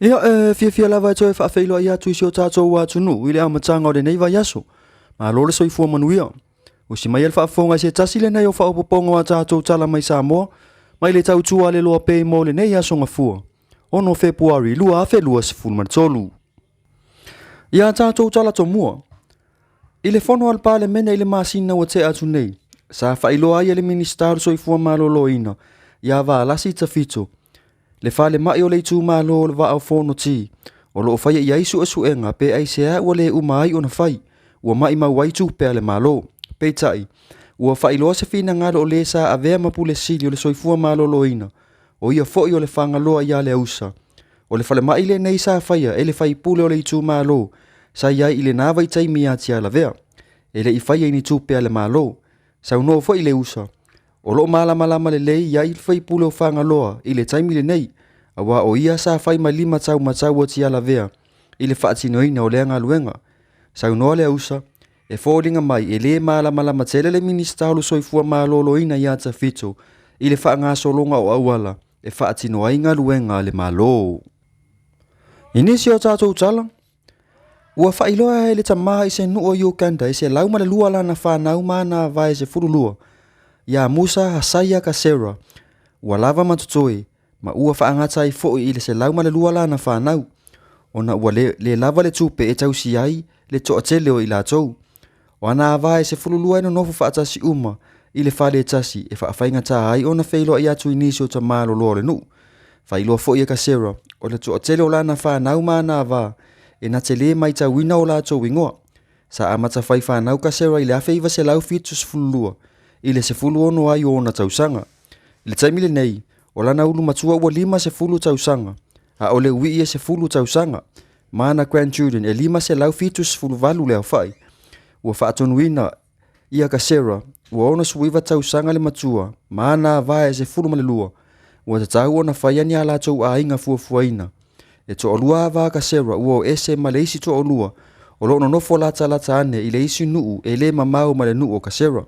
Ia fia lava toe whaafeilo ia tu isi o tātou wa tunu ile a matanga o le nei vai aso. Ma lore soi fua manuia. O si mai al whaafonga se tasi le nei o whaapoponga wa tātou tala mai Samoa. Mai le tau tua le loa pe mo le nei aso nga fua. Ono Februari lua afe lua sifuru manitolu. Ia tātou tala to mua. Ile fono al pale mena ile masina wa te atu nei. Sa whailo ai le ministaru soi fua malolo ina. Ia va lasi tafito. Le fale mai o le tu malo le va au fono ti. O lo fai ia isu asuenga pe ai sea o le umai ona fai. Ua mai ma wai tu pe le malo. Pe tai. Ua fai lo se fina ngalo o le sa avea mapule sili o le soifua malo lo ina. O ia foi o le fanga loa ia le usa. O le fale mai le nei sa faia e le fai pule o le tu malo. Sa ia i le nava i tai mia tia la vea. E le i fai ni tu pe le malo. Sa uno foi le usa. O lo malama le lei ia i fai pule o fanga loa i le taimi le nei. Awa o ia sa fai ma lima tau o tia la vea. I le whaatinoina o le luenga. Sa unoa le usa. E fōringa mai e le malama tele le ministaulu soifua malolo ina ia ta fito. I le wha ngā solonga o awala. E whaatinoa inga luenga le malo. Inisi o tātou tala. Ua whailoa e le tamaha i se nuo Uganda i se lauma le lua lana whanau mana vai se furulua. Ia Musa Hasaya Kasera. Ua lava matutoi. Ma ua whaangata i fo i le se lauma le lua lana whanau. Ona ua le lava le tupe e tau si ai le toa tele o i la tou. O ana avae se fululua ino nofu whaatasi uma i le whale tasi e whaafainga tā ai ona whailoa i atu inisio ta malo loa le nu. Whailoa fo i a kasera o le toa tele o lana whanau maana ava e na te le mai ta wina o la tou ingoa. Sa amata whai whanau kasera i le awhi iwa se lau fitu se fululua i le se fulu ono ai o ona tausanga. I le taimile nei o lana ulu matua ua lima se fulu tausanga. A ole ui e se fulu tausanga. Mana grandchildren e lima se lau fitu se fulu valu leo whai. Ua whaatonuina ia kasera. Ua ona suiva tausanga le matua. Mana vae se fulu malelua. Ua tatau ona whaiani ala tau a inga fuafuaina. E to olua va kasera ua o ese ma le isi to olua. O lo nofo lata ane i le isi nuu e le mamau ma le nuu o kasera.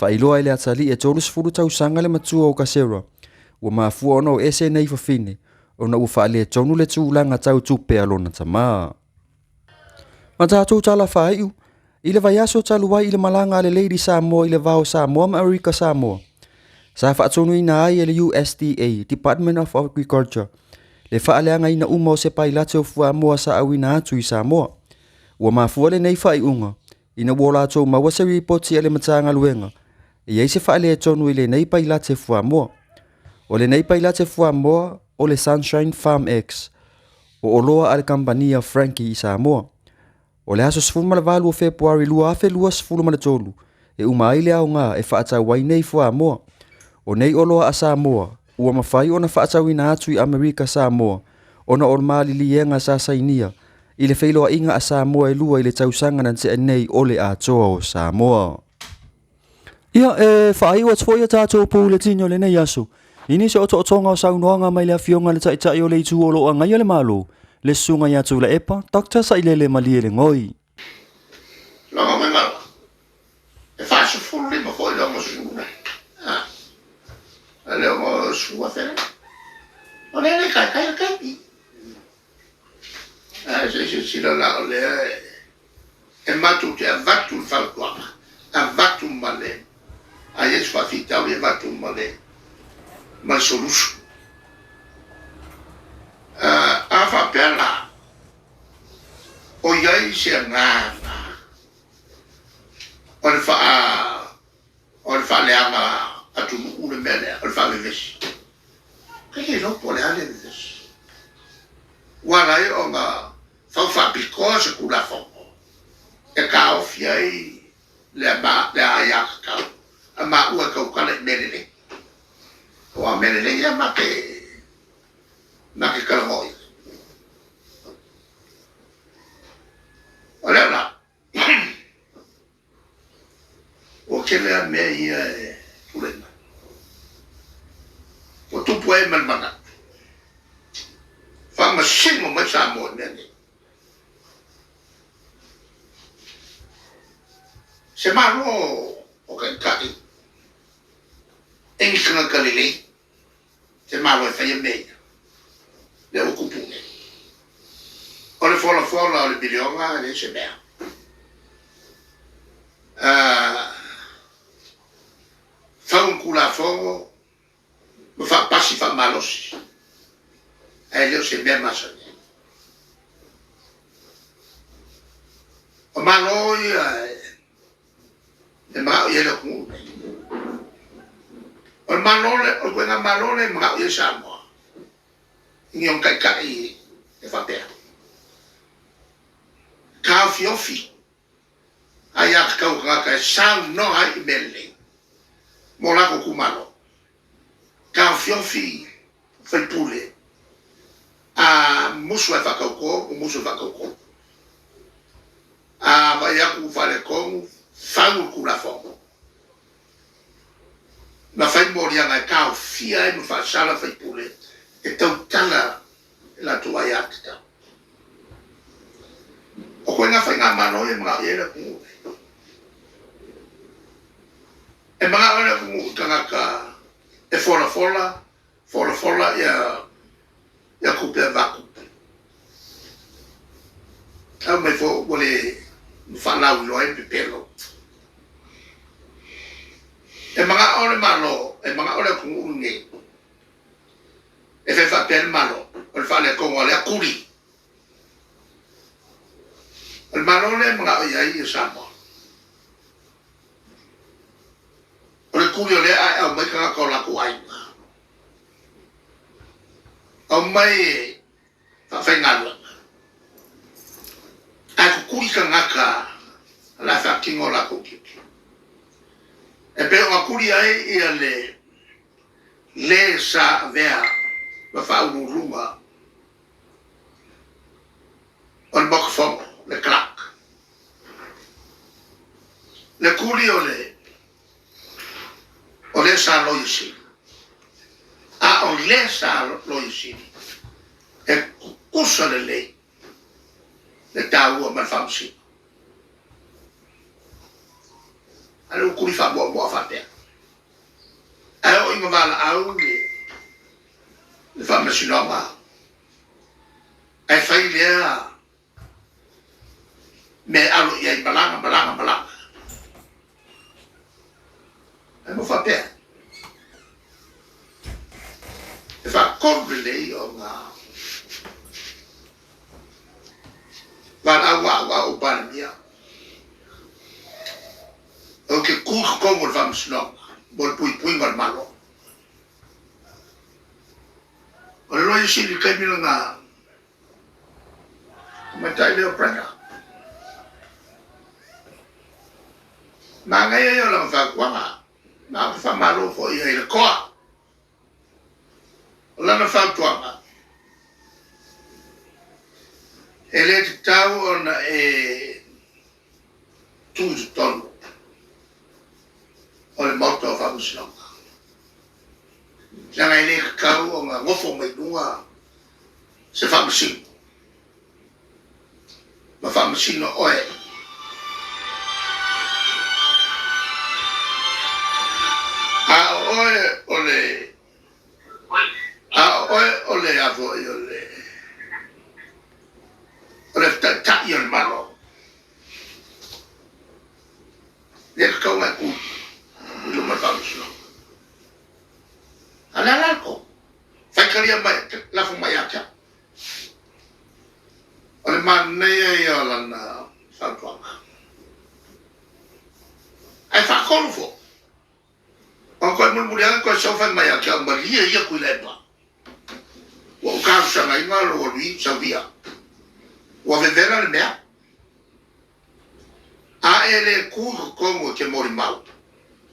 Whailoa i le atali e tolu se fulu tausanga le matua o kasera. Ua maafua ona o ese nei fafine. Ona ua whaale tonu le tūlanga tau tupe alona tamaa. Ma tātou tala whaiu. I le vai aso taluai i le malanga le Lady Samoa i le vao Samoa ma Erika Samoa. Sa whaatonu ina ai e le USDA, Department of Agriculture. Le whaaleanga ina uma o se pailate o fua moa sa awina atu i Samoa. Ua mafua le nei whai unga. Ina wola ato mawasa ripoti e le matanga luenga. I eise whaale tonu i le nei pailate fua moa. O le nei pailate fua moa o le Sunshine Farm X. O oloa ale kampania Frankie i Samoa. O le aso sifuru ma le valu o Februari lua afe lua sifuru ma le tolu. E uma ile au ngā e whaatau wai nei fua moa. O nei oloa a Samoa. Ua mawhai ona whaatau ina atu i Amerika Samoa. Ona o maali lienga sa sainia. I le whailoa inga a Samoa e lua i le tausanga nan te nei ole a toa o Samoa. Ia whaai wa tfoia tātou pou le tino le nei aso. Ini se oto otonga o saunoanga mai le afionga le tai o le itu o loa ngai le malo. Le sunga ya tu la epa, Dr. Sailele Malie le ngoi. Longa mai malo. E faccio fuori ma poi lo suna. Ah. Le ho sua fere. Non è le capi. Se la le e ma tu ti avvattu il falco. Avvattu male. Ai es fa fitta o avvattu male. Ma solution. A fa pela o iai se ngana o le fa le ama atu une mele o le fa le vesi ke no pole ale vesi wala e o nga fa picose cu la fo e ka o fiai le aya ka ama u ka ka le mele o a mele ya ma ke na che caloi. Allora, o che le a me pure. O tu puoi mal mangiare. Fa ma simo ma sa mo ne. Se ma no o che cadi. En kana kalili. Se ma lo fai meglio. Le occupune. fola o le bilionga le se mea. Whau kula whongo, ma wha pasi wha malosi. Ai leo se mea masane. O maloi e mga o yele kune. O malole, o kuenga malole mga o yele Samoa. Ngiong kai kai e whapea. Ka fiofi. Ai ak kau kaka sau no ai mele. Mo la ko kumalo. Ka fiofi fai pule. A musu e whakauko, o musu e whakauko. A vai aku fale kongu, whau kula whongo. Na whai mori anga e kao fia e mu whaasala whai pule. E tau tala e la tua i atita. O koe ngā whai ngā mano e mga iera kungu. E mga iera kungu tangaka e fola ia kupe vaku. Au mai fo wale whanau loa e pipelo. E mga ore malo, e mga ore kungu unge. E fe whapel malo, o le whale kongo le akuri. O le malo le mga o iai e Samoa. O le kuri o le ai au mai kanga kau laku ainga. Au mai whawhai ngalua. Ai kukuri ka ngaka la whakingo laku kiki. E pe o akuri ai ia le sa vea ma whaururunga o le mokafongo, le crack. Le kuri o le sa loisi. A o le sa loisi. E kusa le lei. Le tāua ma whamsi. Ale o kuri wha mua whatea. Ai o inga wala au le whamasinonga. Ai whai lea me alo iai balanga. Ai mo whatea. E wha korre lei o ngā wala o pana mia. O ke kuka kongo le whamasinonga. Mo le pui ngal malo. O le roi siri kai mila ngā matai leo pranga. Nā ngai e o lama whakuanga. Nā whamalo fo i hei le koa. O lana whautuanga. E le te tau o na e tūtu tonu. O le mauta o whamusinonga. Nanga e le kakau o ngā ngofo mai nunga se whamusino. Ma whamusino oe. A oe o le avo i o le tai o le malo. Le kakau ngai ku. Ilo ma whamusino. Ala lako. Whaikaria mai, lafo mai akia. O le manea i o lana whautuanga. Ai whakonu fo. O koe mulmuri anga koe sawhai mai akia ma lia ia kui lepa. Wa o kāru sanga inga lo o lui sawia. Wa vevera le mea. A e le kūka kongo ke mori mau.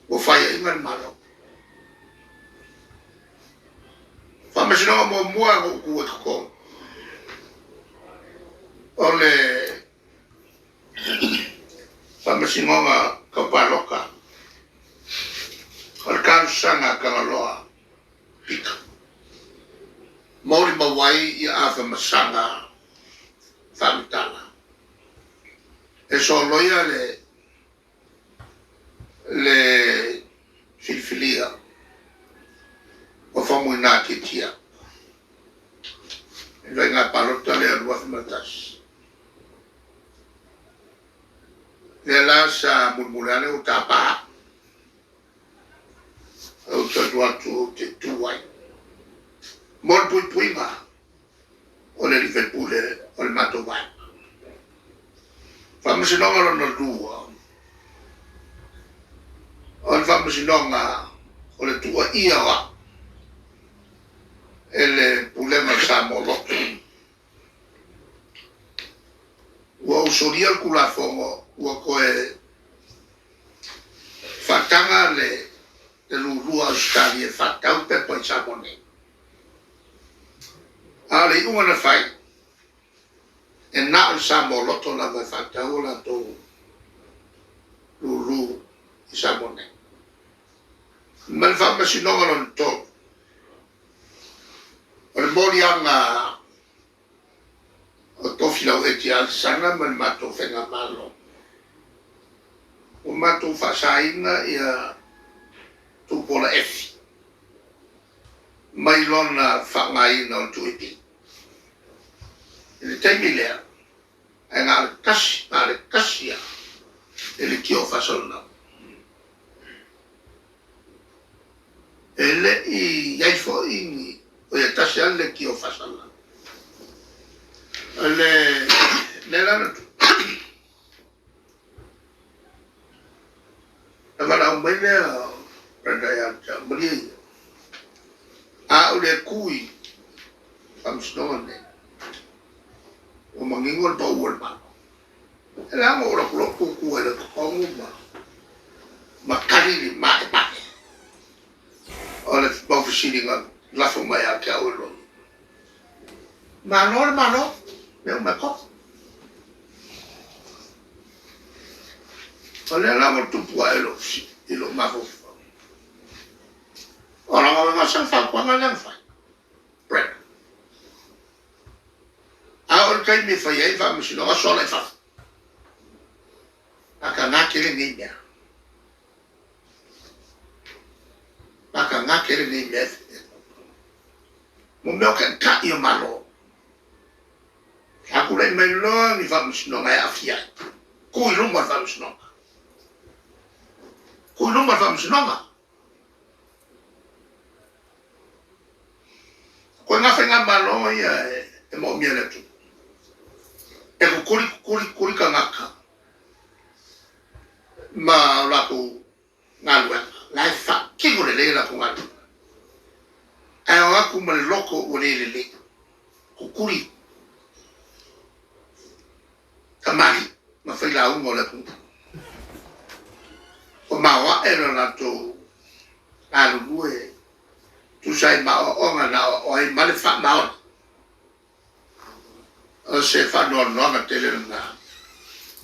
Wa whaia inga le malo. Whamasinonga mo mua ku e kakong. O le whamasinonga kapaloka. O le kārusanga kangaloa pika. Mori mawai i a whamasanga whamitana. E so loia le filifilia. O whamuina ki tia. E rei ngā palota lea rua whimatasi. sa mulmulane o tapa o tua te tuai mon pui ma o le Liverpool o le mato vai famasi nonga no dua o le famasi nonga o le tua ia wa ele pulema sa mo lo wa usoria kula fongo wa koe fatanga le lulua Australia fatau pe po Samone ale unga na fai e na Samo loto la va fatau la to lulu Samone man fa ma sinonga non to o mori anga o tofila o etia sana man mato fenga malo o mato fa saina ia tu pola F mai lona fa ngai no tu ipi ele temi lea anga kasia ele kio fa sona ele I yai fo ini o ia tasi ale kio fa sona le lana tu Agora o bem para dar brilho. O le kui vamos nome. O mangingol pa uol pa. Ela mo ora pro ku era como makari ni ma pa. Ora pa fisilinga la fuma ya ka ulo. Mano, meu mako. Olha lá o tupo ilo mako. Ora nga sa fa kwa nga lang fa. Break. Ora kai me fa yai fa msino ga sola fa. Aka nga kele ni mea. Aka nga kele ni mea. Mo meo kan ka I malo. Aku le me lo ni fa msino ga afia. Ko ilo ma fa msino. Ko ilo ma fa msino ga. Ko nga fenga malo ia e mo miele tu. E ko kuri ka ngaka. Ma la ko ngalwe. La fa kingo le la ko ngalwe. Ai o aku ma loko o le. Ko kuri. Kamari ma fai la ungo le ku. O ma wa era la to alu bue. Tu sai ma o nga na o ai male fa ma o se fa no na tele na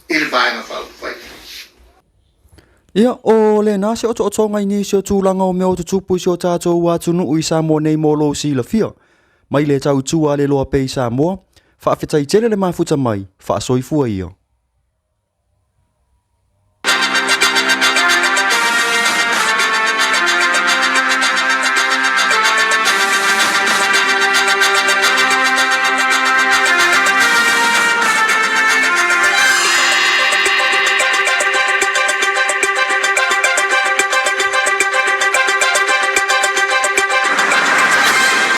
il vai na fa fai Ia o le na se o ngai ni se tūlanga o meo tu pu se o tātou wa tunu ui Samoa nei molo si la fia. Mai le tau tua le loa pei Samoa, whaafetai tele le mafuta mai, whaasoi fua ia.